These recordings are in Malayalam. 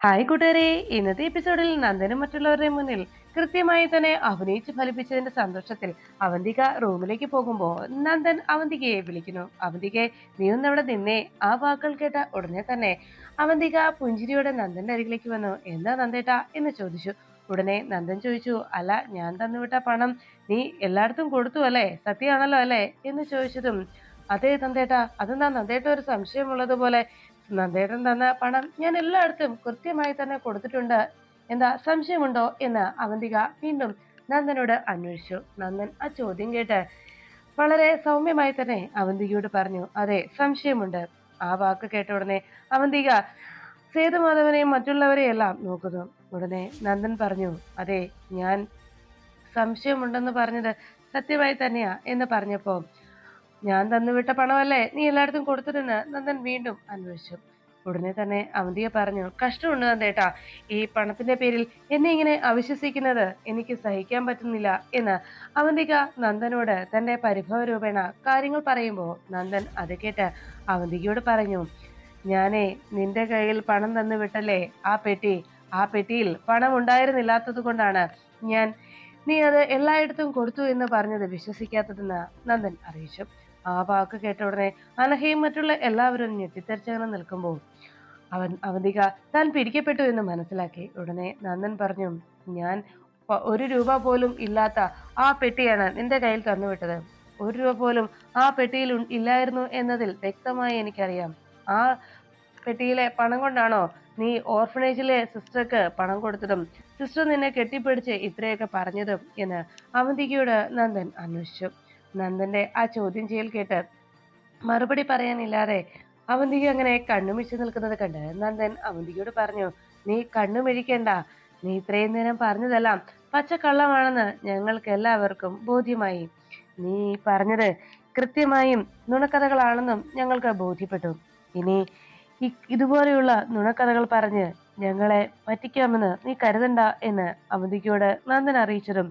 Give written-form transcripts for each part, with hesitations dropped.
ഹായ് കൂട്ടുകാരെ, ഇന്നത്തെ എപ്പിസോഡിൽ നന്ദനും മറ്റുള്ളവരുടെ മുന്നിൽ കൃത്യമായി തന്നെ അഭിനയിച്ച് ഫലിപ്പിച്ചതിന്റെ സന്തോഷത്തിൽ അവന്തിക റൂമിലേക്ക് പോകുമ്പോ നന്ദൻ അവന്തികയെ വിളിക്കുന്നു. അവന്തികയെ, നീ ഒന്നവിടെ നിന്നേ. ആ വാക്കുകൾ കേട്ട ഉടനെ തന്നെ അവന്തിക പുഞ്ചിരിയോടെ നന്ദന്റെ അരികിലേക്ക് വന്നു. എന്താ നന്ദേട്ടാ എന്ന് ചോദിച്ചു. ഉടനെ നന്ദൻ ചോദിച്ചു, അല്ല, ഞാൻ തന്നുവിട്ട പണം നീ എല്ലായിടത്തും കൊടുത്തു അല്ലേ? സത്യമാണല്ലോ അല്ലേ എന്ന് ചോദിച്ചതും, അതെ നന്ദേട്ടാ. അതെന്താ നന്ദേട്ട ഒരു സംശയമുള്ളത് പോലെ? നന്ദേട്ടൻ തന്ന പണം ഞാൻ എല്ലായിടത്തും കൃത്യമായി തന്നെ കൊടുത്തിട്ടുണ്ട്. എന്താ സംശയമുണ്ടോ എന്ന് അവന്തിക വീണ്ടും നന്ദനോട് അന്വേഷിച്ചു. നന്ദൻ ആ ചോദ്യം കേട്ട് വളരെ സൗമ്യമായി തന്നെ അവന്തികയോട് പറഞ്ഞു, അതെ, സംശയമുണ്ട്. ആ വാക്ക് കേട്ട ഉടനെ അവന്തിക സേതുമാധവനെയും മറ്റുള്ളവരെയും എല്ലാം നോക്കുന്നു. ഉടനെ നന്ദൻ പറഞ്ഞു, അതെ, ഞാൻ സംശയമുണ്ടെന്ന് പറഞ്ഞത് സത്യമായി തന്നെയാ എന്ന് പറഞ്ഞപ്പോ, ഞാൻ തന്നുവിട്ട പണമല്ലേ നീ എല്ലായിടത്തും കൊടുത്തിരുന്ന് നന്ദൻ വീണ്ടും അന്വേഷിച്ചു. ഉടനെ തന്നെ അവന്തിക പറഞ്ഞു, കഷ്ടമുണ്ട് നന്ദേട്ടാ, ഈ പണത്തിന്റെ പേരിൽ എന്നെ ഇങ്ങനെ അവിശ്വസിക്കുന്നത് എനിക്ക് സഹിക്കാൻ പറ്റുന്നില്ല എന്ന് അവന്തിക നന്ദനോട് തന്റെ പരിഭവ രൂപേണ കാര്യങ്ങൾ പറയുമ്പോ നന്ദൻ അത് കേട്ട് അവന്തികയോട് പറഞ്ഞു, ഞാനേ നിന്റെ കയ്യിൽ പണം തന്നു വിട്ടല്ലേ ആ പെട്ടിയിൽ പണം ഉണ്ടായിരുന്നില്ലാത്തത് കൊണ്ടാണ് ഞാൻ നീ അത് എല്ലായിടത്തും കൊടുത്തു എന്ന് പറഞ്ഞത് വിശ്വസിക്കാത്തതെന്ന് നന്ദൻ അറിയിച്ചു. ആ വാക്ക് കേട്ട ഉടനെ അനഘയും മറ്റുള്ള എല്ലാവരും ഞെട്ടിത്തെറിച്ചങ്ങനെ നിൽക്കുമ്പോൾ അവന്തിക താൻ പിടിക്കപ്പെട്ടു എന്ന് മനസ്സിലാക്കി. ഉടനെ നന്ദൻ പറഞ്ഞു, ഞാൻ 1 രൂപ പോലും ഇല്ലാത്ത ആ പെട്ടിയാണ് നിന്റെ കയ്യിൽ തന്നുവിട്ടത്. 1 രൂപ പോലും ആ പെട്ടിയിൽ ഇല്ലായിരുന്നു എന്നതിൽ വ്യക്തമായി എനിക്കറിയാം. ആ പെട്ടിയിലെ പണം കൊണ്ടാണോ നീ ഓർഫനേജിലെ സിസ്റ്റർക്ക് പണം കൊടുത്തതും സിസ്റ്റർ നിന്നെ കെട്ടിപ്പിടിച്ച് ഇത്രയൊക്കെ പറഞ്ഞതും എന്ന് അവന്തികയോട് നന്ദൻ അന്വേഷിച്ചു. നന്ദന്റെ ആ ചോദ്യം ചെയ്യൽ കേട്ട് മറുപടി പറയാനില്ലാതെ അവന്തിക അങ്ങനെ കണ്ണുമിച്ചു നിൽക്കുന്നത് കണ്ട് നന്ദൻ അവന്തികയോട് പറഞ്ഞു, നീ കണ്ണുമിഴിക്കണ്ട. നീ ഇത്രയും നേരം പറഞ്ഞതെല്ലാം പച്ചക്കള്ളമാണെന്ന് ഞങ്ങൾക്ക് എല്ലാവർക്കും ബോധ്യമായി. നീ പറഞ്ഞത് കൃത്യമായും നുണക്കഥകളാണെന്നും ഞങ്ങൾക്ക് ബോധ്യപ്പെട്ടു. ഇനി ഇതുപോലെയുള്ള നുണക്കഥകൾ പറഞ്ഞ് ഞങ്ങളെ പറ്റിക്കാമെന്ന് നീ കരുതണ്ട എന്ന് അവന്തികയോട് നന്ദൻ അറിയിച്ചതും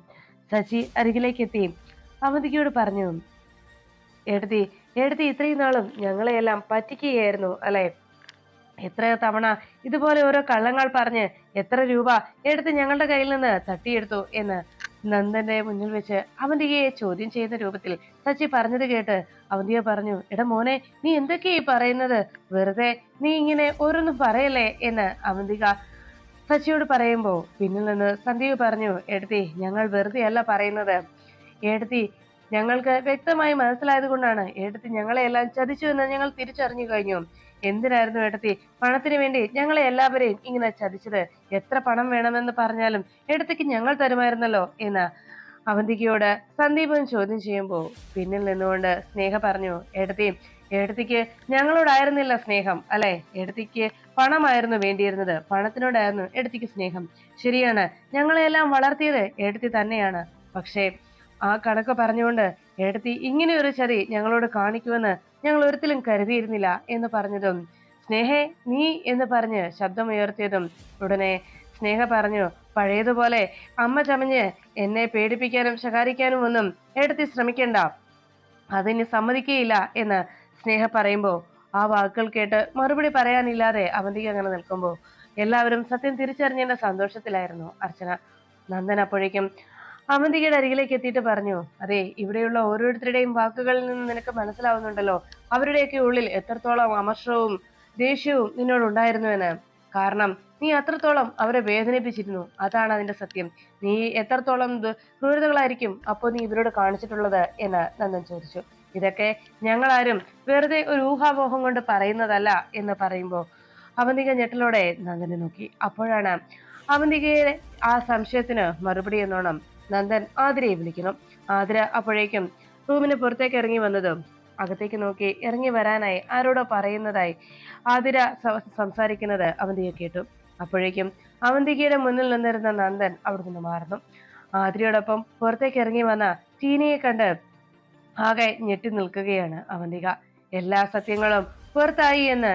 ശശി അരികിലേക്ക് എത്തി അവന്തികയോട് പറഞ്ഞു, എടുത്തി ഇത്രയും നാളും ഞങ്ങളെയെല്ലാം പറ്റിക്കുകയായിരുന്നു അല്ലെ? എത്ര തവണ ഇതുപോലെ ഓരോ കള്ളങ്ങൾ പറഞ്ഞ് എത്ര രൂപ എടുത്ത് ഞങ്ങളുടെ കയ്യിൽ നിന്ന് തട്ടിയെടുത്തു എന്ന് നന്ദന്റെ മുന്നിൽ വെച്ച് അവന്തികയെ ചോദ്യം ചെയ്യുന്ന രൂപത്തിൽ സച്ചി പറഞ്ഞത് കേട്ട് അവന്തിക പറഞ്ഞു, എടാ മോനെ, നീ എന്തൊക്കെയാ പറയുന്നത്? വെറുതെ നീ ഇങ്ങനെ ഓരോന്നും പറയല്ലേ എന്ന് അവന്തിക സച്ചിയോട് പറയുമ്പോ പിന്നിൽ നിന്ന് സന്ദീപ് പറഞ്ഞു, എടുത്തി, ഞങ്ങൾ വെറുതെ അല്ല പറയുന്നത്. എടുത്തി, ഞങ്ങൾക്ക് വ്യക്തമായി മനസ്സിലായത് കൊണ്ടാണ് എടുത്തി ഞങ്ങളെ എല്ലാം ചതിച്ചു എന്ന് ഞങ്ങൾ തിരിച്ചറിഞ്ഞു കഴിഞ്ഞു. എന്തിനായിരുന്നു എടുത്തി പണത്തിന് വേണ്ടി ഞങ്ങളെ എല്ലാവരെയും ഇങ്ങനെ ചതിച്ചത്? എത്ര പണം വേണമെന്ന് പറഞ്ഞാലും എടുത്തിക്ക് ഞങ്ങൾ തരുമായിരുന്നല്ലോ എന്ന് അവന്തികയോട് സന്ദീപൻ ചോദ്യം ചെയ്യുമ്പോ പിന്നിൽ നിന്നുകൊണ്ട് സ്നേഹ പറഞ്ഞു, എടുത്തിക്ക് ഞങ്ങളോടായിരുന്നില്ല സ്നേഹം അല്ലെ? എടുത്തിക്ക് പണമായിരുന്നു വേണ്ടിയിരുന്നത്. പണത്തിനോടായിരുന്നു എടുത്തിക്ക് സ്നേഹം. ശരിയാണ്, ഞങ്ങളെല്ലാം വളർത്തിയത് എടുത്തി തന്നെയാണ്. പക്ഷേ ആ കണക്ക് പറഞ്ഞുകൊണ്ട് എടുത്തി ഇങ്ങനെ ഒരു ചതി ഞങ്ങളോട് കാണിക്കുമെന്ന് ഞങ്ങൾ ഒരിക്കലും കരുതിയിരുന്നില്ല എന്ന് പറഞ്ഞതും സ്നേഹേ നീ എന്ന് പറഞ്ഞ് ശബ്ദമുയർത്തിയതും ഉടനെ സ്നേഹ പറഞ്ഞു, പഴയതുപോലെ അമ്മ ചമഞ്ഞ് എന്നെ പേടിപ്പിക്കാനും ശകാരിക്കാനും ഒന്നും എടുത്തി ശ്രമിക്കണ്ട. അതിന് സമ്മതിക്കുകയില്ല എന്ന് സ്നേഹ പറയുമ്പോ ആ വാക്കുകൾ കേട്ട് മറുപടി പറയാനില്ലാതെ അവന്തിക അങ്ങനെ നിൽക്കുമ്പോ എല്ലാവരും സത്യം തിരിച്ചറിഞ്ഞതിന്റെ സന്തോഷത്തിലായിരുന്നു അർച്ചന. നന്ദൻ അപ്പോഴേക്കും അവന്തികയുടെ അരികിലേക്ക് എത്തിയിട്ട് പറഞ്ഞു, അതെ, ഇവിടെയുള്ള ഓരോരുത്തരുടെയും വാക്കുകളിൽ നിന്ന് നിനക്ക് മനസ്സിലാവുന്നുണ്ടല്ലോ അവരുടെയൊക്കെ ഉള്ളിൽ എത്രത്തോളം അമർഷവും ദേഷ്യവും നിന്നോടുണ്ടായിരുന്നു എന്ന്. കാരണം നീ അത്രത്തോളം അവരെ വേദനിപ്പിച്ചിരുന്നു. അതാണ് അതിന്റെ സത്യം. നീ എത്രത്തോളം ക്രൂരതകളായിരിക്കും അപ്പോ നീ ഇവരോട് കാണിച്ചിട്ടുള്ളത് എന്ന് നന്ദൻ ചോദിച്ചു. ഇതൊക്കെ ഞങ്ങളാരും വെറുതെ ഒരു ഊഹാപോഹം കൊണ്ട് പറയുന്നതല്ല എന്ന് പറയുമ്പോ അവന്തിക ഞെട്ടലോടെ നന്ദനെ നോക്കി. അപ്പോഴാണ് അവന്തികയുടെ ആ സംശയത്തിന് മറുപടി എന്നോണം നന്ദൻ ആതിരയെ വിളിക്കുന്നു. ആതിര അപ്പോഴേക്കും റൂമിന് പുറത്തേക്ക് ഇറങ്ങി വന്നതും അകത്തേക്ക് നോക്കി ഇറങ്ങി വരാനായി ആരോടോ പറയുന്നതായി ആതിര സംസാരിക്കുന്നത് അവന്തിക കേട്ടു. അപ്പോഴേക്കും അവന്തികയുടെ മുന്നിൽ നിന്നിരുന്ന നന്ദൻ അവിടെ നിന്ന് മാറുന്നു. ആതിരയോടൊപ്പം പുറത്തേക്ക് ഇറങ്ങി വന്ന ടീനയെ കണ്ട് ആകെ ഞെട്ടി നിൽക്കുകയാണ് അവന്തിക. എല്ലാ സത്യങ്ങളും പുറത്തായി എന്ന്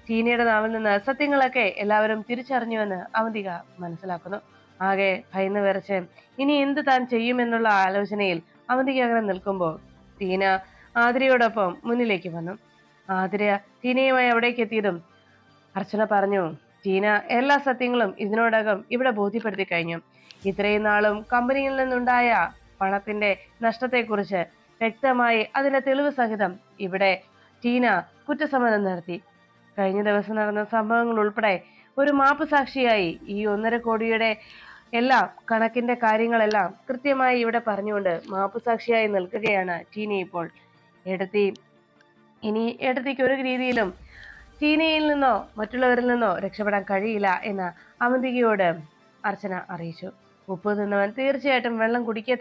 ടീനയുടെ നാവിൽ നിന്ന് സത്യങ്ങളൊക്കെ എല്ലാവരും തിരിച്ചറിഞ്ഞുവെന്ന് അവന്തിക മനസ്സിലാക്കുന്നു. ആകെ ഭയന്ന് വിറച്ച് ഇനി എന്ത് താൻ ചെയ്യുമെന്നുള്ള ആലോചനയിൽ അവന്തിക അങ്ങനെ നിൽക്കുമ്പോൾ ടീന ആതിരയോടൊപ്പം മുന്നിലേക്ക് വന്നു. ആതിര ടീനയുമായി അവിടേക്ക് എത്തിയതും അർച്ചന പറഞ്ഞു, ടീന എല്ലാ സത്യങ്ങളും ഇതിനോടകം ഇവിടെ ബോധ്യപ്പെടുത്തി കഴിഞ്ഞു. ഇത്രയും നാളും കമ്പനിയിൽ നിന്നുണ്ടായ പണത്തിന്റെ നഷ്ടത്തെക്കുറിച്ച് വ്യക്തമായി അതിന്റെ തെളിവ് സഹിതം ഇവിടെ ടീന കുറ്റസമ്മതം നടത്തി. കഴിഞ്ഞ ദിവസം നടന്ന സംഭവങ്ങൾ ഉൾപ്പെടെ ഒരു മാപ്പ് സാക്ഷിയായി ഈ 1.5 കോടിയുടെ എല്ലാം കണക്കിന്റെ കാര്യങ്ങളെല്ലാം കൃത്യമായി ഇവിടെ പറഞ്ഞുകൊണ്ട് മാപ്പ് സാക്ഷിയായി നിൽക്കുകയാണ് ടീന ഇപ്പോൾ. എടുത്തി ഇനി എടുത്തിക്ക് ഒരു രീതിയിലും ടീനയിൽ നിന്നോ മറ്റുള്ളവരിൽ നിന്നോ രക്ഷപ്പെടാൻ കഴിയില്ല എന്ന് അവന്തികയോട് അർച്ചന അറിയിച്ചു. ഉപ്പ് തിന്നവൻ തീർച്ചയായിട്ടും വെള്ളം കുടിക്കുക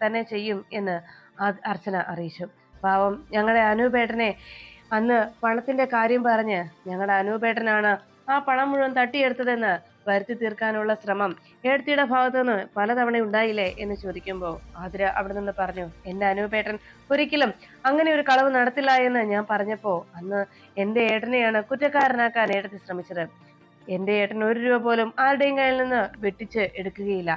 തന്നെ ചെയ്യും എന്ന് അർച്ചന അറിയിച്ചു. പാവം ഞങ്ങളുടെ അനൂപേട്ടനെ അന്ന് പണത്തിന്റെ കാര്യം പറഞ്ഞ് ഞങ്ങളുടെ അനൂപേട്ടനാണ് ആ പണം മുഴുവൻ തട്ടിയെടുത്തതെന്ന് വരുത്തി തീർക്കാനുള്ള ശ്രമം ഏടത്തിയുടെ ഭാഗത്തു നിന്ന് പലതവണ ഉണ്ടായില്ലേ എന്ന് ചോദിക്കുമ്പോൾ ആതിര അവിടെ നിന്ന് പറഞ്ഞു, എന്റെ അനൂപേട്ടൻ ഒരിക്കലും അങ്ങനെ ഒരു കളവ് നടത്തില്ല എന്ന് ഞാൻ പറഞ്ഞപ്പോ അന്ന് എന്റെ ഏട്ടനെയാണ് കുറ്റക്കാരനാക്കാൻ ഏടത്തി ശ്രമിച്ചത്. എന്റെ ഏട്ടൻ 1 രൂപ പോലും ആരുടെയും കയ്യിൽ നിന്ന് വെട്ടിച്ച് എടുക്കുകയില്ല.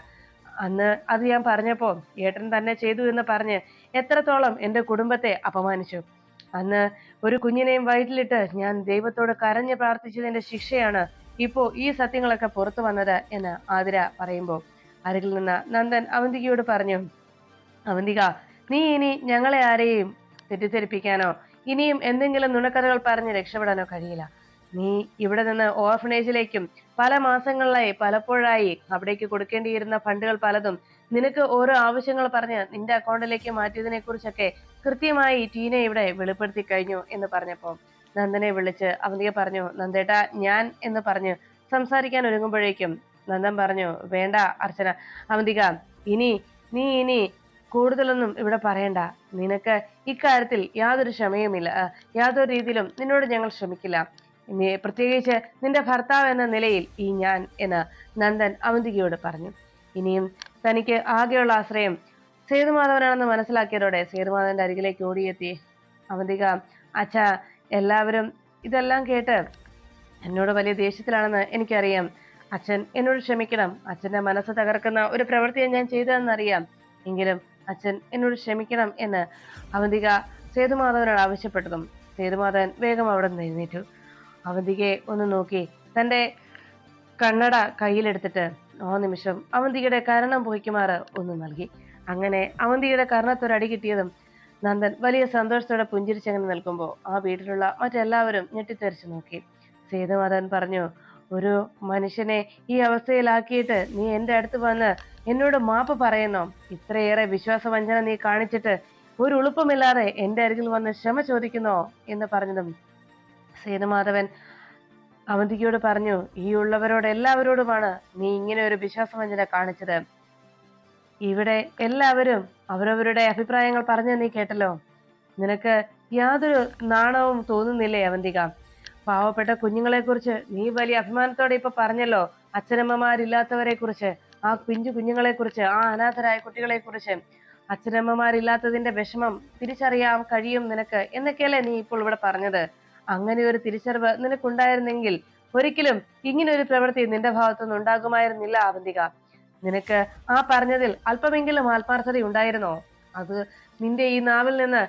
അന്ന് അത് ഞാൻ പറഞ്ഞപ്പോ ഏട്ടൻ തന്നെ ചെയ്തു എന്ന് പറഞ്ഞ് എത്രത്തോളം എന്റെ കുടുംബത്തെ അപമാനിച്ചു. അന്ന് ഒരു കുഞ്ഞിനെയും വയറ്റിലിട്ട് ഞാൻ ദൈവത്തോട് കരഞ്ഞ് പ്രാർത്ഥിച്ചതിന്റെ ശിക്ഷയാണ് ഇപ്പോ ഈ സത്യങ്ങളൊക്കെ പുറത്തു വന്നത് എന്ന് ആതിര പറയുമ്പോൾ അരികിൽ നിന്ന് നന്ദൻ അവന്തികയോട് പറഞ്ഞു, അവന്തിക, നീ ഇനി ഞങ്ങളെ ആരെയും തെറ്റിദ്ധരിപ്പിക്കാനോ ഇനിയും എന്തെങ്കിലും നുണക്കഥകൾ പറഞ്ഞ് രക്ഷപ്പെടാനോ കഴിയില്ല. നീ ഇവിടെ നിന്ന് ഓർഫനേജിലേക്കും പല മാസങ്ങളിലായി പലപ്പോഴായി അവിടേക്ക് കൊടുക്കേണ്ടിയിരുന്ന ഫണ്ടുകൾ പലതും നിനക്ക് ഓരോ ആവശ്യങ്ങൾ പറഞ്ഞ് നിന്റെ അക്കൗണ്ടിലേക്ക് മാറ്റിയതിനെ കുറിച്ചൊക്കെ കൃത്യമായി ടീന ഇവിടെ വെളിപ്പെടുത്തി കഴിഞ്ഞു എന്ന് പറഞ്ഞപ്പോ നന്ദനെ വിളിച്ച് അവന്തിക പറഞ്ഞു, നന്ദേട്ടാ ഞാൻ എന്ന് പറഞ്ഞ് സംസാരിക്കാൻ ഒരുങ്ങുമ്പോഴേക്കും നന്ദൻ പറഞ്ഞു, വേണ്ട അർച്ചന, അവന്തിക, നീ കൂടുതലൊന്നും ഇവിടെ പറയണ്ട. നിനക്ക് ഇക്കാര്യത്തിൽ യാതൊരു ക്ഷമയുമില്ല. യാതൊരു രീതിയിലും നിന്നോട് ഞങ്ങൾ ശ്രമിക്കില്ല. പ്രത്യേകിച്ച് നിന്റെ ഭർത്താവ് എന്ന നിലയിൽ ഈ ഞാൻ എന്ന് നന്ദൻ അവന്തികയോട് പറഞ്ഞു. ഇനിയും തനിക്ക് ആകെയുള്ള ആശ്രയം സേതുമാധവനാണെന്ന് മനസ്സിലാക്കിയതോടെ സേതുമാധവന്റെ അരികിലേക്ക് ഓടിയെത്തി അവന്തിക, അച്ഛാ, എല്ലാവരും ഇതെല്ലാം കേട്ട് എന്നോട് വലിയ ദേഷ്യത്തിലാണെന്ന് എനിക്കറിയാം. അച്ഛൻ എന്നോട് ക്ഷമിക്കണം. അച്ഛന്റെ മനസ്സ് തകർക്കുന്ന ഒരു പ്രവൃത്തിയെ ഞാൻ ചെയ്തതെന്നറിയാം. എങ്കിലും അച്ഛൻ എന്നോട് ക്ഷമിക്കണം എന്ന് അവന്തിക സേതുമാധവനോട് ആവശ്യപ്പെട്ടതും സേതുമാധവൻ വേഗം അവിടെ നിന്ന് എഴുന്നേറ്റു. അവന്തികയെ ഒന്ന് നോക്കി തന്റെ കണ്ണട കയ്യിലെടുത്തിട്ട് ആ നിമിഷം അവന്തികയുടെ കരണം പോയിക്കുമാറ് ഒന്ന് നൽകി. അങ്ങനെ അവന്തികയുടെ കർണത്തൊരടി കിട്ടിയതും നന്ദൻ വലിയ സന്തോഷത്തോടെ പുഞ്ചിരിച്ചങ്ങനെ നിൽക്കുമ്പോൾ ആ വീട്ടിലുള്ള മറ്റെല്ലാവരും ഞെട്ടിത്തെറിച്ചു നോക്കി. സേതുമാധവൻ പറഞ്ഞു, ഒരു മനുഷ്യനെ ഈ അവസ്ഥയിലാക്കിയിട്ട് നീ എന്റെ അടുത്ത് വന്ന് എന്നോട് മാപ്പ് പറയുന്നോ? ഇത്രയേറെ വിശ്വാസവഞ്ചന നീ കാണിച്ചിട്ട് ഒരു ഉളുപ്പമില്ലാതെ എന്റെ അരികിൽ വന്ന് ക്ഷമ ചോദിക്കുന്നോ എന്ന് പറഞ്ഞതും സേതുമാധവൻ അവന്തികയോട് പറഞ്ഞു, ഈ ഉള്ളവരോട് എല്ലാവരോടുമാണ് നീ ഇങ്ങനെ ഒരു വിശ്വാസവഞ്ചന കാണിച്ചത്. ഇവിടെ എല്ലാവരും അവരവരുടെ അഭിപ്രായങ്ങൾ പറഞ്ഞു നീ കേട്ടല്ലോ. നിനക്ക് യാതൊരു നാണവും തോന്നുന്നില്ലേ അവന്തിക? പാവപ്പെട്ട കുഞ്ഞുങ്ങളെ കുറിച്ച് നീ വലിയ അഭിമാനത്തോടെ ഇപ്പൊ പറഞ്ഞല്ലോ. അച്ഛനമ്മമാരില്ലാത്തവരെ കുറിച്ച്, ആ പിഞ്ചു കുഞ്ഞുങ്ങളെ കുറിച്ച്, ആ അനാഥരായ കുട്ടികളെ കുറിച്ച്, അച്ഛനമ്മമാരില്ലാത്തതിന്റെ വിഷമം തിരിച്ചറിയാൻ കഴിയും നിനക്ക് എന്നൊക്കെയല്ലേ നീ ഇപ്പോൾ ഇവിടെ പറഞ്ഞത്. അങ്ങനെ ഒരു തിരിച്ചറിവ് നിനക്കുണ്ടായിരുന്നെങ്കിൽ ഒരിക്കലും ഇങ്ങനെ ഒരു പ്രവൃത്തി നിന്റെ ഭാഗത്തുനിന്ന് ഉണ്ടാകുമായിരുന്നില്ല അവന്തിക. നിനക്ക് ആ പറഞ്ഞതിൽ അല്പമെങ്കിലും ആത്മാർത്ഥത ഉണ്ടായിരുന്നോ? അത് നിന്റെ ഈ നാവിൽ നിന്ന്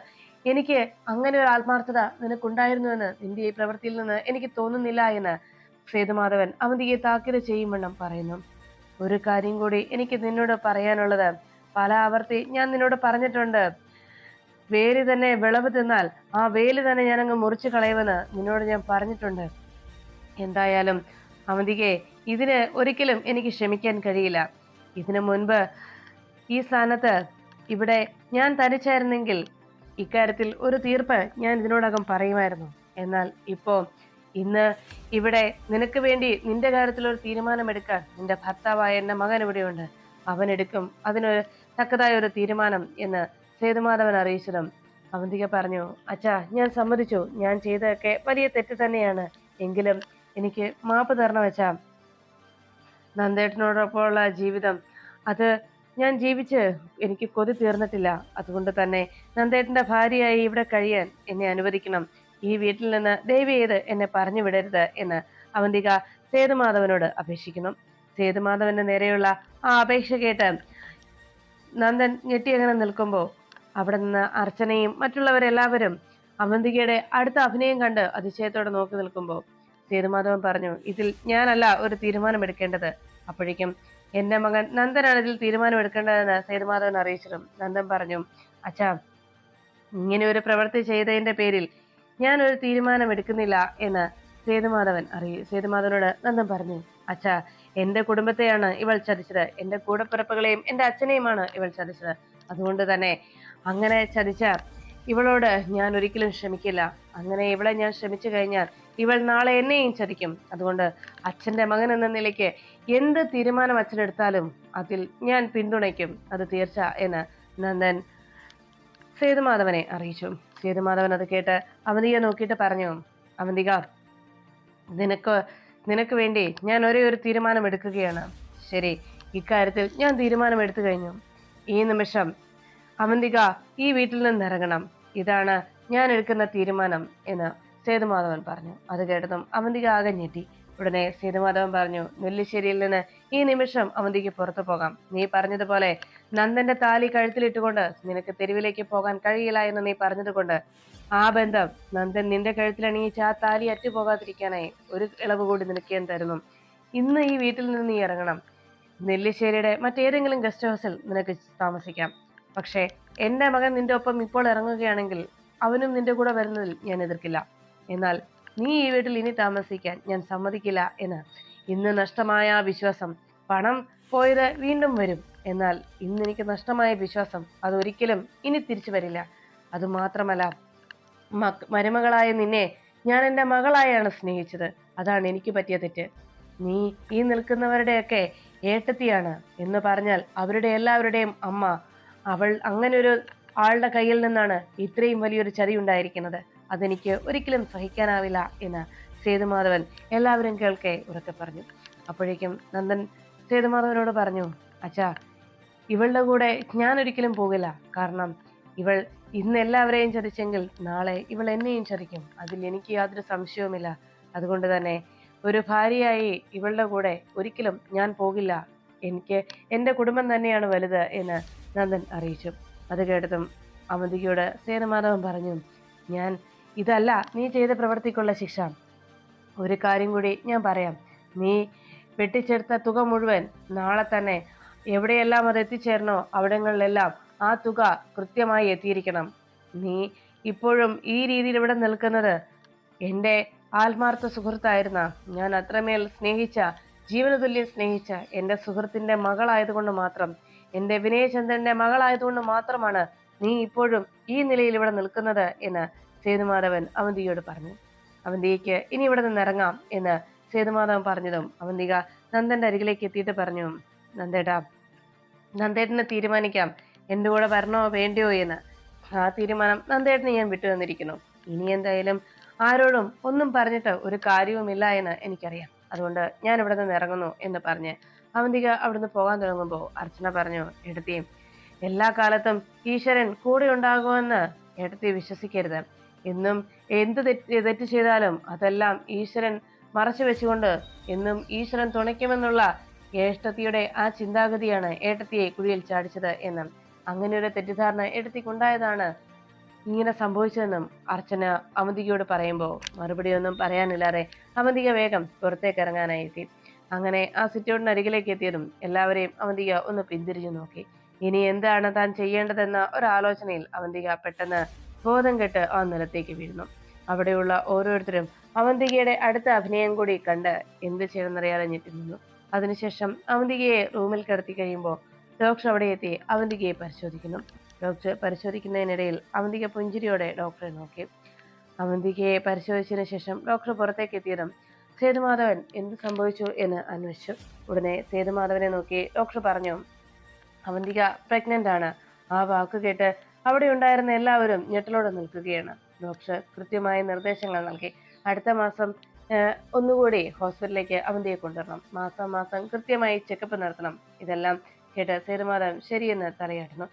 എനിക്ക് അങ്ങനെ ഒരു ആത്മാർത്ഥത നിനക്കുണ്ടായിരുന്നുവെന്ന് നിന്റെ ഈ പ്രവൃത്തിയിൽ നിന്ന് എനിക്ക് തോന്നുന്നില്ല എന്ന് സേതുമാധവൻ അവന്തികയെ താക്കീത് ചെയ്യുമെന്നും പറയുന്നു. ഒരു കാര്യം കൂടി എനിക്ക് നിന്നോട് പറയാനുള്ളത്, പല ആവർത്തി ഞാൻ നിന്നോട് പറഞ്ഞിട്ടുണ്ട്. വേര് തന്നെ വിളവ് തിന്നാൽ ആ വേല് തന്നെ ഞാൻ അങ്ങ് മുറിച്ചു കളയുമെന്ന് നിന്നോട് ഞാൻ പറഞ്ഞിട്ടുണ്ട്. എന്തായാലും അവന്തികയെ ഇതിന് ഒരിക്കലും എനിക്ക് ക്ഷമിക്കാൻ കഴിയില്ല. ഇതിനു മുൻപ് ഈ സ്ഥാനത്ത് ഇവിടെ ഞാൻ തനിച്ചായിരുന്നെങ്കിൽ ഇക്കാര്യത്തിൽ ഒരു തീർപ്പ് ഞാൻ ഇതിനോടകം പറയുമായിരുന്നു. എന്നാൽ ഇന്ന് ഇവിടെ നിനക്ക് വേണ്ടി നിന്റെ കാര്യത്തിൽ ഒരു തീരുമാനമെടുക്കാൻ നിന്റെ ഭർത്താവായ എന്റെ മകൻ ഇവിടെയുണ്ട്. അവൻ എടുക്കും അതിനൊരു തക്കതായ ഒരു തീരുമാനം എന്ന് സേതുമാധവൻ അറിയിച്ചതും അവന്തിക പറഞ്ഞു, അച്ഛാ, ഞാൻ സമ്മതിച്ചു. ഞാൻ ചെയ്തതൊക്കെ വലിയ തെറ്റ് തന്നെയാണ്. എങ്കിലും എനിക്ക് മാപ്പ് തരണം അച്ഛാ. നന്ദേട്ടനോടൊപ്പമുള്ള ജീവിതം അത് ഞാൻ ജീവിച്ച് എനിക്ക് കൊതി തീർന്നിട്ടില്ല. അതുകൊണ്ട് തന്നെ നന്ദേട്ടന്റെ ഭാര്യയായി ഇവിടെ കഴിയാൻ എന്നെ അനുവദിക്കണം. ഈ വീട്ടിൽ നിന്ന് ദയവ് ചെയ്ത് എന്നെ പറഞ്ഞു വിടരുത് എന്ന് അവന്തിക സേതുമാധവനോട് അപേക്ഷിക്കുന്നു. സേതുമാധവന്റെ നേരെയുള്ള ആ അപേക്ഷ കേട്ട് നന്ദൻ ഞെട്ടിയങ്ങനെ നിൽക്കുമ്പോൾ അവിടെ നിന്ന് അർച്ചനയും മറ്റുള്ളവരെല്ലാവരും അവന്തികയുടെ അടുത്ത അഭിനയം കണ്ട് അതിശയത്തോടെ നോക്കി നിൽക്കുമ്പോൾ സേതുമാധവൻ പറഞ്ഞു, ഇതിൽ ഞാനല്ല ഒരു തീരുമാനം എടുക്കേണ്ടത്. അപ്പോഴേക്കും എന്റെ മകൻ നന്ദനാണ് ഇതിൽ തീരുമാനം എടുക്കേണ്ടതെന്ന് സേതുമാധവൻ അറിയിച്ചിട്ടും നന്ദൻ പറഞ്ഞു, അച്ഛാ, ഇങ്ങനെ ഒരു പ്രവൃത്തി ചെയ്തതിന്റെ പേരിൽ ഞാൻ ഒരു തീരുമാനം എടുക്കുന്നില്ല എന്ന് സേതുമാധവനോട് നന്ദൻ പറഞ്ഞു. അച്ഛാ, എന്റെ കുടുംബത്തെയാണ് ഇവൾ ചതിച്ചത്, എന്റെ കൂടപ്പിറപ്പുകളെയും എന്റെ അച്ഛനെയുമാണ് ഇവൾ ചതിച്ചത്. അതുകൊണ്ട് തന്നെ അങ്ങനെ ചതിച്ച ഇവളോട് ഞാൻ ഒരിക്കലും ക്ഷമിക്കില്ല. അങ്ങനെ ഇവളെ ഞാൻ ക്ഷമിച്ചു കഴിഞ്ഞാൽ ഇവൾ നാളെ എന്നെയും ചതിക്കും. അതുകൊണ്ട് അച്ഛന്റെ മകൻ എന്ന നിലയ്ക്ക് എന്ത് തീരുമാനം അച്ഛനെടുത്താലും അതിൽ ഞാൻ പിന്തുണയ്ക്കും, അത് തീർച്ച എന്ന് നന്ദൻ സേതുമാധവനെ അറിയിച്ചു. സേതുമാധവൻ അത് കേട്ട് അവന്തികയെ നോക്കിയിട്ട് പറഞ്ഞു, അവന്തിക, നിനക്ക് വേണ്ടി ഞാൻ ഒരേ ഒരു തീരുമാനം എടുക്കുകയാണ്. ശരി, ഇക്കാര്യത്തിൽ ഞാൻ തീരുമാനം എടുത്തു കഴിഞ്ഞു. ഈ നിമിഷം അവന്തിക ഈ വീട്ടിൽ നിന്ന് ഇറങ്ങണം. ഇതാണ് ഞാൻ എടുക്കുന്ന തീരുമാനം എന്ന് സേതുമാധവൻ പറഞ്ഞു. അത് കേട്ടതും അവന്തിക ആകെ ഞെട്ടി. ഉടനെ സേതുമാധവൻ പറഞ്ഞു, നെല്ലിശ്ശേരിയിൽ നിന്ന് ഈ നിമിഷം അവന്തിക്ക് പുറത്തു പോകാം. നീ പറഞ്ഞതുപോലെ നന്ദന്റെ താലി കഴുത്തിലിട്ടുകൊണ്ട് നിനക്ക് തെരുവിലേക്ക് പോകാൻ കഴിയില്ല എന്ന് നീ പറഞ്ഞതുകൊണ്ട് ആ ബന്ധം നന്ദൻ നിന്റെ കഴുത്തിലണിയിച്ച് ആ താലി അറ്റുപോകാതിരിക്കാനായി ഒരു ഇളവ് കൂടി നിനക്ക് ഞാൻ തരുന്നു. ഇന്ന് ഈ വീട്ടിൽ നിന്ന് നീ ഇറങ്ങണം. നെല്ലിശ്ശേരിയുടെ മറ്റേതെങ്കിലും ഗസ്റ്റ് ഹൗസിൽ നിനക്ക് താമസിക്കാം. പക്ഷേ എന്റെ മകൻ നിന്റെ ഒപ്പം ഇപ്പോൾ ഇറങ്ങുകയാണെങ്കിൽ അവനും നിന്റെ കൂടെ വരുന്നതിൽ ഞാൻ എതിർക്കില്ല. എന്നാൽ നീ ഈ വീട്ടിൽ ഇനി താമസിക്കാൻ ഞാൻ സമ്മതിക്കില്ല എന്ന്. ഇന്ന് നഷ്ടമായ ആ വിശ്വാസം, പണം പോയത് വീണ്ടും വരും, എന്നാൽ ഇന്ന് എനിക്ക് നഷ്ടമായ വിശ്വാസം അതൊരിക്കലും ഇനി തിരിച്ചു വരില്ല. അതുമാത്രമല്ല, മരുമകളായ നിന്നെ ഞാൻ എൻ്റെ മകളായാണ് സ്നേഹിച്ചത്. അതാണ് എനിക്ക് പറ്റിയ തെറ്റ്. നീ ഈ നിൽക്കുന്നവരുടെയൊക്കെ ഏട്ടത്തിയാണ് എന്ന് പറഞ്ഞാൽ അവരുടെ എല്ലാവരുടെയും അമ്മ. അവൾ അങ്ങനെ ഒരു ആളുടെ കയ്യിൽ നിന്നാണ് ഇത്രയും വലിയൊരു ചതി ഉണ്ടായിരിക്കുന്നത്. അതെനിക്ക് ഒരിക്കലും സഹിക്കാനാവില്ല എന്ന് സേതുമാധവൻ എല്ലാവരും കേൾക്കെ ഉറക്കെ പറഞ്ഞു. അപ്പോഴേക്കും നന്ദൻ സേതുമാധവനോട് പറഞ്ഞു, അച്ഛാ, ഇവളുടെ കൂടെ ഞാൻ ഒരിക്കലും പോകില്ല. കാരണം ഇവൾ ഇന്ന് എല്ലാവരെയും ചതിച്ചെങ്കിൽ നാളെ ഇവൾ എന്നെയും ചതിക്കും. അതിൽ എനിക്ക് യാതൊരു സംശയവുമില്ല. അതുകൊണ്ട് തന്നെ ഒരു ഭാര്യയായി ഇവളുടെ കൂടെ ഒരിക്കലും ഞാൻ പോകില്ല. എനിക്ക് എൻ്റെ കുടുംബം തന്നെയാണ് വലുത് എന്ന് നന്ദൻ അറിയിച്ചു. അത് കേട്ടതും അവന്തികയോട് സേതുമാധവൻ പറഞ്ഞു, ഇതല്ല നീ ചെയ്ത പ്രവൃത്തിക്കുള്ള ശിക്ഷ. ഒരു കാര്യം കൂടി ഞാൻ പറയാം. നീ വെട്ടിച്ചെടുത്ത തുക മുഴുവൻ നാളെ തന്നെ എവിടെയെല്ലാം അത് എത്തിച്ചേരണോ അവിടങ്ങളിലെല്ലാം ആ തുക കൃത്യമായി എത്തിയിരിക്കണം. നീ ഇപ്പോഴും ഈ രീതിയിൽ ഇവിടെ നിൽക്കുന്നത് എൻ്റെ ആത്മാർത്ഥ സുഹൃത്തായിരുന്ന, ഞാൻ അത്രമേൽ സ്നേഹിച്ച, ജീവനതുല്യം സ്നേഹിച്ച എൻ്റെ സുഹൃത്തിൻ്റെ മകളായതുകൊണ്ട് മാത്രം, എൻ്റെ വിനയചന്ദ്രന്റെ മകളായതുകൊണ്ട് മാത്രമാണ് നീ ഇപ്പോഴും ഈ നിലയിൽ ഇവിടെ നിൽക്കുന്നത് എന്ന് സേതുമാധവൻ അവന്തികയോട് പറഞ്ഞു. അവന്തികയ്ക്ക് ഇനി ഇവിടെ നിന്ന് ഇറങ്ങാം എന്ന് സേതുമാധവൻ പറഞ്ഞതും അവന്തിക നന്ദന്റെ അരികിലേക്ക് എത്തിയിട്ട് പറഞ്ഞു, നന്ദേട്ടന് തീരുമാനിക്കാം എൻ്റെ കൂടെ വരണോ വേണ്ടയോ എന്ന്. ആ തീരുമാനം നന്ദേട്ടന് ഞാൻ വിട്ടു തന്നിരിക്കുന്നു. ഇനി എന്തായാലും ആരോടും ഒന്നും പറഞ്ഞിട്ട് ഒരു കാര്യവുമില്ല എന്ന് എനിക്കറിയാം. അതുകൊണ്ട് ഞാൻ ഇവിടെ നിന്ന് ഇറങ്ങുന്നു എന്ന് പറഞ്ഞ് അവന്തിക അവിടുന്ന് പോകാൻ തുടങ്ങുമ്പോൾ അർച്ചന പറഞ്ഞു, ഏട്ടത്തി, എല്ലാ കാലത്തും ഈശ്വരൻ കൂടെ ഉണ്ടാകുമെന്ന് ഏട്ടത്തി വിശ്വസിക്കരുത്. എന്നും എന്ത് തെറ്റ് ചെയ്താലും അതെല്ലാം ഈശ്വരൻ മറച്ചു വെച്ചുകൊണ്ട് എന്നും ഈശ്വരൻ തുണയ്ക്കുമെന്നുള്ള ഏട്ടത്തിയുടെ ആ ചിന്താഗതിയാണ് ഏട്ടത്തിയെ കുഴിയിൽ ചാടിച്ചത് എന്നും അങ്ങനെ ഒരു തെറ്റിദ്ധാരണ ഏട്ടത്തിക്കുണ്ടായതാണ് ഇങ്ങനെ സംഭവിച്ചതെന്നും അർച്ചന അവന്തികയോട് പറയുമ്പോൾ മറുപടി ഒന്നും പറയാനില്ലാതെ അവന്തിക വേഗം പുറത്തേക്ക് ഇറങ്ങാനായി എത്തി. അങ്ങനെ ആ സിറ്റൗട്ടിനരികിലേക്ക് എത്തിയതും എല്ലാവരെയും അവന്തിക ഒന്ന് പിന്തിരിഞ്ഞു നോക്കി. ഇനി എന്താണ് താൻ ചെയ്യേണ്ടതെന്ന ഒരാലോചനയിൽ അവന്തിക പെട്ടെന്ന് ബോധം കെട്ട് ആ നിലത്തേക്ക് വീഴുന്നു. അവിടെയുള്ള ഓരോരുത്തരും അവന്തികയുടെ അടുത്ത അഭിനയം കൂടി കണ്ട് എന്ത് ചെയ്യണമെന്നറിയാതെ ഞെട്ടി നിന്നു. അതിനുശേഷം അവന്തികയെ റൂമിൽ കിടത്തി കഴിയുമ്പോൾ ഡോക്ടർ അവിടെ എത്തി അവന്തികയെ പരിശോധിക്കുന്നു. ഡോക്ടർ പരിശോധിക്കുന്നതിനിടയിൽ അവന്തിക പുഞ്ചിരിയോടെ ഡോക്ടറെ നോക്കി. അവന്തികയെ പരിശോധിച്ചതിന് ശേഷം ഡോക്ടർ പുറത്തേക്ക് എത്തിയതും സേതുമാധവൻ എന്ത് സംഭവിച്ചു എന്ന് അന്വേഷിച്ചു. ഉടനെ സേതുമാധവനെ നോക്കി ഡോക്ടർ പറഞ്ഞു, അവന്തിക പ്രഗ്നന്റ് ആണ്. ആ വാക്ക് കേട്ട് അവിടെ ഉണ്ടായിരുന്ന എല്ലാവരും ഞെട്ടലോടെ നിൽക്കുകയാണ്. ഡോക്ടർ കൃത്യമായ നിർദ്ദേശങ്ങൾ നൽകി. അടുത്ത മാസം ഒന്നുകൂടി ഹോസ്പിറ്റലിലേക്ക് അവന്തിയെ കൊണ്ടുവരണം. മാസം കൃത്യമായി ചെക്കപ്പ് നടത്തണം. ഇതെല്ലാം കേട്ട് സേതുമാധവൻ ശരിയെന്ന് തലയാട്ടുന്നു.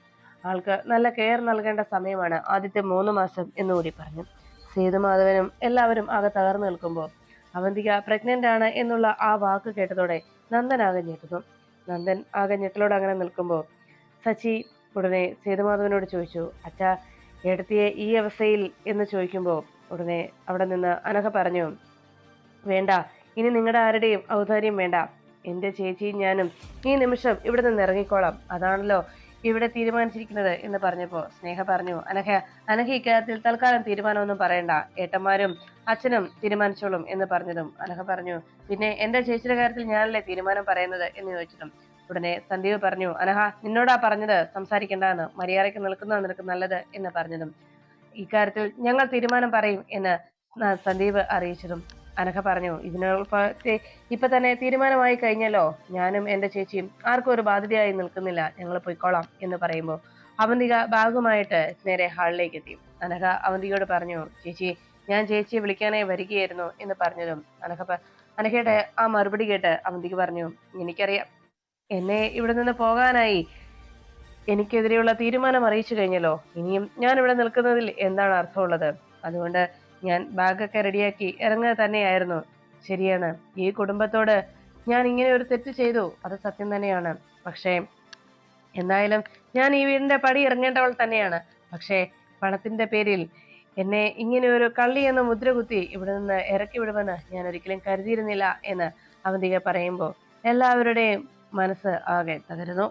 ആൾക്ക് നല്ല കെയർ നൽകേണ്ട സമയമാണ് ആദ്യത്തെ 3 മാസം എന്നുകൂടി പറഞ്ഞു. സേതുമാധവനും എല്ലാവരും ആകെ തകർന്നു നിൽക്കുമ്പോൾ അവന്തിക പ്രഗ്നന്റ് ആണ് എന്നുള്ള ആ വാക്ക് കേട്ടതോടെ നന്ദൻ ആകെ ഞെട്ടുന്നു. നന്ദൻ ആകെ ഞെട്ടലോടെ അങ്ങനെ നിൽക്കുമ്പോൾ സച്ചി ഉടനെ സേതുമാധവനോട് ചോദിച്ചു, അച്ഛാ, ഏടത്തിയെ ഈ അവസ്ഥയിൽ എന്ന് ചോദിക്കുമ്പോൾ ഉടനെ അവിടെ നിന്ന് അനഘ പറഞ്ഞു, വേണ്ട, ഇനി നിങ്ങളുടെ ആരുടെയും ഔദാര്യം വേണ്ട. എന്റെ ചേച്ചിയും ഞാനും ഈ നിമിഷം ഇവിടെ നിന്ന് ഇറങ്ങിക്കോളാം. അതാണല്ലോ ഇവിടെ തീരുമാനിച്ചിരിക്കുന്നത് എന്ന് പറഞ്ഞപ്പോ സ്നേഹ പറഞ്ഞു, അനഘ ഇക്കാര്യത്തിൽ തൽക്കാലം തീരുമാനമൊന്നും പറയണ്ട, ഏട്ടന്മാരും അച്ഛനും തീരുമാനിച്ചോളും എന്ന് പറഞ്ഞതും അനഘ പറഞ്ഞു, പിന്നെ എന്റെ ചേച്ചിയുടെ കാര്യത്തിൽ ഞാനല്ലേ തീരുമാനം പറയുന്നത് എന്ന് ചോദിച്ചതും ഉടനെ സന്ദീപ് പറഞ്ഞു, അനഘ നിന്നോടാ പറഞ്ഞത് സംസാരിക്കേണ്ടെന്ന്, മര്യാദയ്ക്ക് നിൽക്കുന്ന നിനക്ക് നല്ലത് എന്ന് പറഞ്ഞതും ഇക്കാര്യത്തിൽ ഞങ്ങൾ തീരുമാനം പറയും എന്ന് സന്ദീപ് അറിയിച്ചതും അനഘ പറഞ്ഞു, ഇപ്പൊ തന്നെ തീരുമാനമായി കഴിഞ്ഞല്ലോ, ഞാനും എന്റെ ചേച്ചിയും ആർക്കും ഒരു ബാധ്യതയായി നിൽക്കുന്നില്ല, ഞങ്ങൾ പോയിക്കോളാം എന്ന് പറയുമ്പോൾ അവന്തിക ബാഗുമായിട്ട് നേരെ ഹാളിലേക്ക് എത്തി. അനഘ അവന്തികയോട് പറഞ്ഞു, ചേച്ചി ഞാൻ ചേച്ചിയെ വിളിക്കാനായി വരികയായിരുന്നു എന്ന് പറഞ്ഞതും അനഘയുടെ ആ മറുപടി കേട്ട് അവന്തിക പറഞ്ഞു, എനിക്കറിയാം, എന്നെ ഇവിടെ നിന്ന് പോകാനായി എനിക്കെതിരെയുള്ള തീരുമാനം അറിയിച്ചു കഴിഞ്ഞല്ലോ, ഇനിയും ഞാൻ ഇവിടെ നിൽക്കുന്നതിൽ എന്താണ് അർത്ഥമുള്ളത്? അതുകൊണ്ട് ഞാൻ ബാഗൊക്കെ റെഡിയാക്കി ഇറങ്ങുക തന്നെയായിരുന്നു. ശരിയാണ്, ഈ കുടുംബത്തോട് ഞാൻ ഇങ്ങനെ ഒരു തെറ്റ് ചെയ്തു, അത് സത്യം തന്നെയാണ്. പക്ഷേ എന്തായാലും ഞാൻ ഈ വീടിന്റെ പടി ഇറങ്ങേണ്ടവൾ തന്നെയാണ്. പക്ഷേ പണത്തിന്റെ പേരിൽ എന്നെ ഇങ്ങനെ ഒരു കള്ളി എന്ന മുദ്ര കുത്തി ഇവിടെ നിന്ന് ഇറക്കി വിടുമെന്ന് ഞാൻ ഒരിക്കലും കരുതിയിരുന്നില്ല എന്ന് അവന്തിക പറയുമ്പോൾ എല്ലാവരുടെയും മനസ്സ് ആകെ തകരുന്നു.